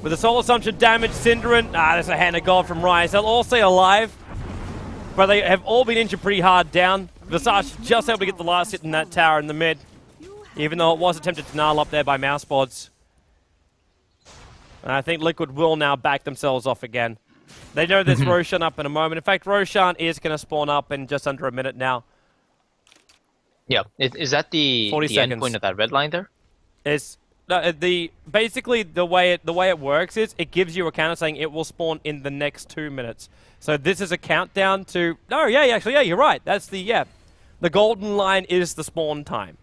With the Soul Assumption damage, Synderen, there's a hand of God from Rise. They'll all stay alive, but they have all been injured pretty hard down. Visage just able to get the last hit in that tower in the mid, even though it was attempted to gnarl up there by Mousesports. And I think Liquid will now back themselves off again. They know there's Roshan up in a moment. In fact, Roshan is going to spawn up in just under a minute now. Yeah, is that the end point of that red line there? It's basically the way it works is it gives you a counter saying it will spawn in the next 2 minutes. So this is a countdown to you're right. That's the golden line is the spawn time.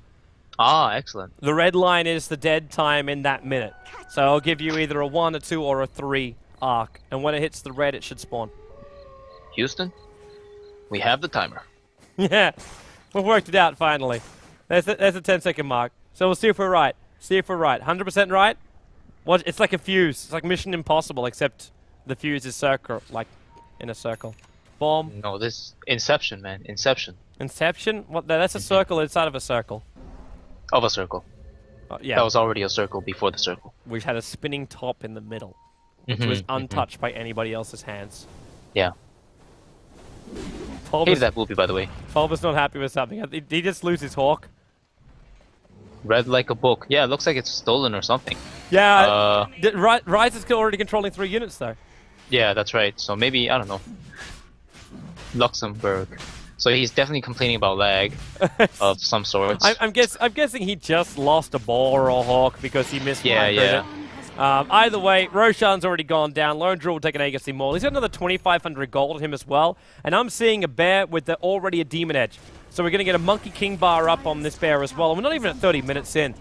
Ah, excellent. The red line is the dead time in that minute. So I'll give you either a 1, a 2, or a 3 arc, and when it hits the red, it should spawn. Houston, we have the timer. Yeah, we've worked it out finally. There's a 10-second mark. So we'll see if we're right. 100% right? Well, it's like a fuse. It's like Mission Impossible, except the fuse is circle, like in a circle. Bomb. No, this Inception, man. Inception. Inception? What? That's a circle inside of a circle. Of a circle. Yeah. That was already a circle before the circle. We had a spinning top in the middle, which was untouched by anybody else's hands. Yeah. Hated that movie, by the way. Fulba's not happy with something. Did he just lose his Hawk? Read like a book. Yeah, it looks like it's stolen or something. Yeah. Rise is already controlling 3 units, though. Yeah, that's right. So maybe, I don't know. Luxembourg. So he's definitely complaining about lag of some sorts. I'm guessing he just lost a ball or a Hawk because he missed one. Yeah. Either way, Roshan's already gone down. Lone Druid will take an Agassi Maul. He's got another 2,500 gold on him as well. And I'm seeing a bear with already a Demon Edge. So we're going to get a Monkey King bar up on this bear as well. And we're not even at 30 minutes in.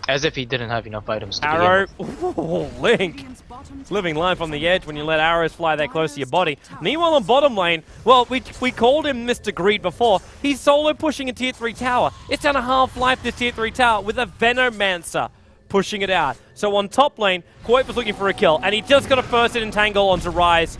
As if he didn't have enough items to Arrow. Ooh, Link. It's living life on the edge when you let arrows fly that close to your body. Meanwhile, on bottom lane, well, we called him Mr. Greed before. He's solo pushing a tier 3 tower. It's down a half-life, this tier 3 tower, with a Venomancer pushing it out. So on top lane, Quoip was looking for a kill, and he just got a first hit entangle onto Rise.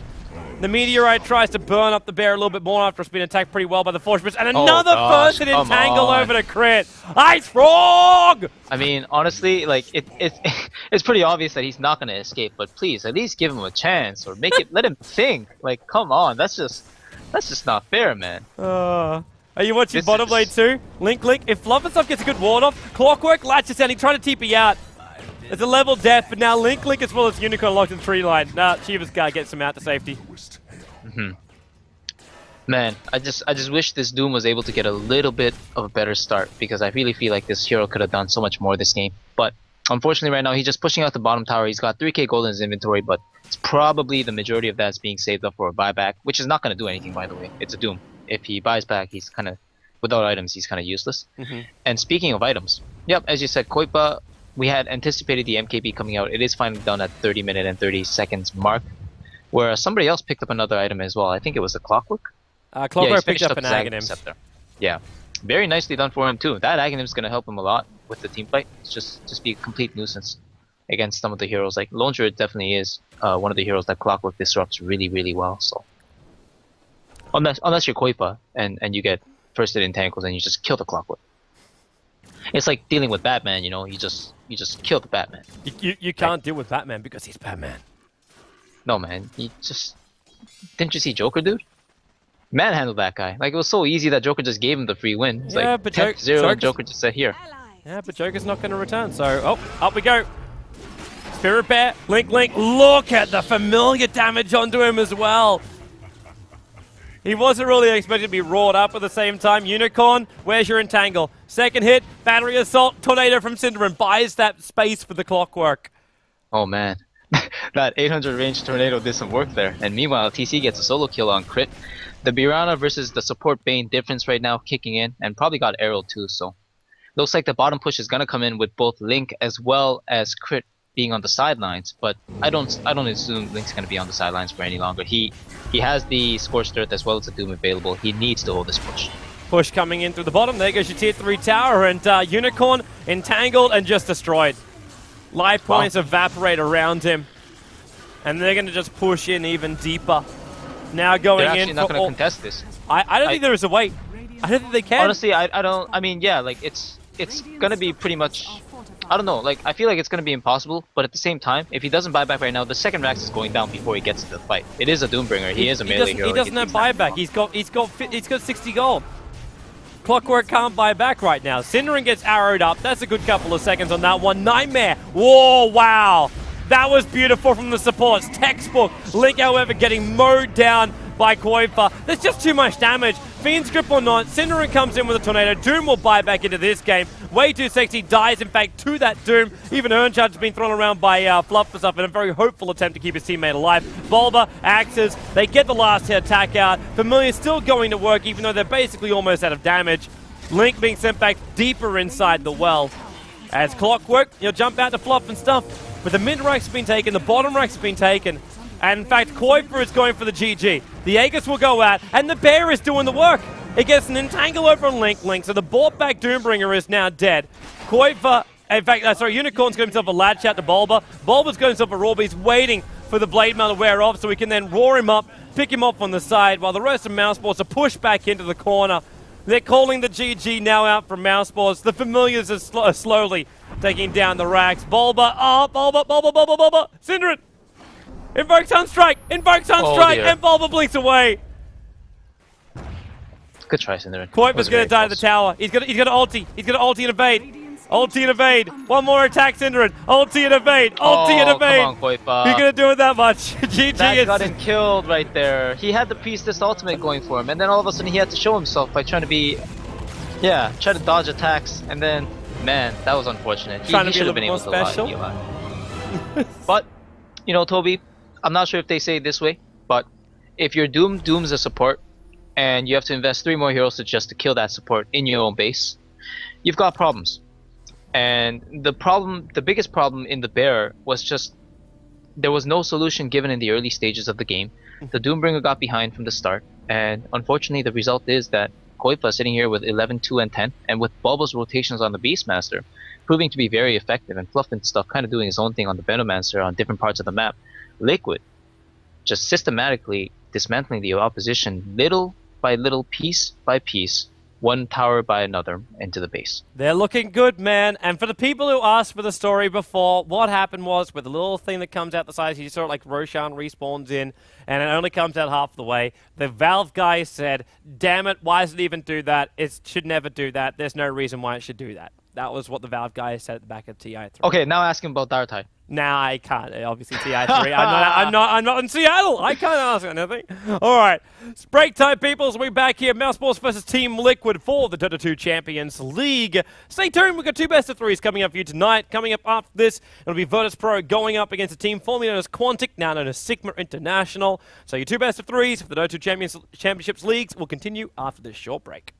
The Meteorite tries to burn up the bear a little bit more after it's been attacked pretty well by the Fortress, and another first hit entangle over to Crit. Ice Frog! I mean, honestly, like it's pretty obvious that he's not gonna escape, but please at least give him a chance or let him think. Like, come on, that's just not fair, man. Are you watching bottom lane too? Link. If Flufferstuff gets a good ward off, Clockwork latches down. He tried to TP out. It's a level death, but now Link as well as Unicorn locked in 3 line. Nah, Shiva's got gets him out to safety. Man, I just wish this Doom was able to get a little bit of a better start, because I really feel like this hero could have done so much more this game. But unfortunately right now he's just pushing out the bottom tower. He's got 3k gold in his inventory, but it's probably the majority of that's being saved up for a buyback, which is not going to do anything, by the way. It's a Doom. If he buys back, he's kind of, without items, he's kind of useless. And speaking of items, yep, as you said, Koipa, we had anticipated the MKB coming out. It is finally done at 30 minute and 30 seconds mark, where somebody else picked up another item as well. I think it was the Clockwork. Clockwork picked up an Aghanim. Yeah, very nicely done for him too. That Aghanim is going to help him a lot with the team fight. It's just be a complete nuisance against some of the heroes. Like Lone Druid definitely is one of the heroes that Clockwork disrupts really well. So unless you're Koipa and you get first hit entangles and you just kill the Clockwork. It's like dealing with Batman, you know. You just kill the Batman. You can't deal with Batman because he's Batman. No, man. Didn't you see Joker, dude? manhandled that guy. Like, it was so easy that Joker just gave him the free win. It's Yeah, like but 10-0 and Joker just said, here. Yeah, but Joker's not going to return, so... Oh, up we go. Spirit Bear, Link. Look at the familiar damage onto him as well. He wasn't really expected to be roared up at the same time. Unicorn, where's your entangle? Second hit, battery assault, tornado from Cinderin buys that space for the clockwork. Oh, man. That 800 range tornado did some work there. And meanwhile, TC gets a solo kill on crit. The Mirana versus the support Bane difference right now kicking in, and probably got arrowed too, so... Looks like the bottom push is gonna come in with both Link as well as Crit being on the sidelines, but I don't assume Link's gonna be on the sidelines for any longer. He has the Scorched Earth as well as the Doom available. He needs to hold this push. Push coming in through the bottom. There goes your tier 3 tower, and Unicorn entangled and just destroyed. Life points evaporate around him, and they're gonna just push in even deeper. Now going They're actually in not for gonna contest this. I don't think there is a way. I don't think they can. Honestly, I don't. I mean, yeah, like it's gonna be pretty much. I don't know. Like, I feel like it's gonna be impossible, but at the same time, if he doesn't buy back right now, the second Rax is going down before he gets to the fight. It is a Doombringer. He is a melee hero. He doesn't have buyback. He's got 60 gold. Clockwork can't buy back right now. Cinderin gets arrowed up. That's a good couple of seconds on that one. Nightmare. Whoa, wow. That was beautiful from the supports. Textbook. Link, however, getting mowed down by Koifa. There's just too much damage. Fiend's Grip or not, Cinderin comes in with a tornado. Doom will buy back into this game. Way too sexy, dies in fact to that Doom. Even Earnshard's has been thrown around by Fluff for stuff in a very hopeful attempt to keep his teammate alive. Bulba, Axes, they get the last hit attack out. Familiar's still going to work even though they're basically almost out of damage. Link being sent back deeper inside the well. As Clockwork, you'll jump out to Fluff and stuff. But the mid ranks have been taken, the bottom ranks have been taken. And in fact, Koifa is going for the GG. The Aegis will go out, and the Bear is doing the work. It gets an entangle over on Link, so the bought back Doombringer is now dead. Koifa, in fact, Unicorn's got himself a latch out to Bulba. Bulba's got himself a roar, but he's waiting for the Blade Mail to wear off so he can then roar him up, pick him up on the side, while the rest of Mousesports are pushed back into the corner. They're calling the GG now out from Mousesports. The Familiars are slowly taking down the Rax. Bulba, Bulba. Cinderin! Invoke Sunstrike! And Bulba blinks away! Good try, Cinderin. Koifa's gonna die to the tower. He's gonna ulti. He's gonna ulti and evade. Ulti and evade. One more attack, Cinderin. Ulti and evade. Ulti and evade. Come on, Koifa. You're gonna do it that much. GG. That got him killed right there. He had the Priestess ultimate going for him, and then all of a sudden he had to show himself by trying to be... Yeah, try to dodge attacks, and then... Man, that was unfortunate. He should have been able to be alive. But, you know, Toby, I'm not sure if they say it this way, but if you're Doom's a support, and you have to invest 3 more heroes just to kill that support in your own base, you've got problems. And the biggest problem in the Bear was just there was no solution given in the early stages of the game. The Doombringer got behind from the start, and unfortunately the result is that Koifa is sitting here with 11, 2, and 10, and with Bulba's rotations on the Beastmaster proving to be very effective, and Fluff and stuff kind of doing his own thing on the Venomancer on different parts of the map, Liquid just systematically dismantling the opposition little by little, piece by piece, one tower by another into the base. They're looking good, man. And for the people who asked for the story before, what happened was with the little thing that comes out the side, you saw it like Roshan respawns in, and it only comes out half the way. The Valve guy said, damn it, why does it even do that? It should never do that. There's no reason why it should do that. That was what the Valve guy said at the back of TI3. Okay, now ask him about Dartai. Nah, I can't. Obviously, TI3. I'm not in Seattle. I can't ask anything. All right. It's break time, people. So we're back here. Mousesports versus Team Liquid for the Dota 2 Champions League. Stay tuned. We've got 2 best of 3s coming up for you tonight. Coming up after this, it'll be virtus.pro going up against a team formerly known as Quantic, now known as Sigma International. So your 2 best of 3s for the Dota 2 Championships Leagues will continue after this short break.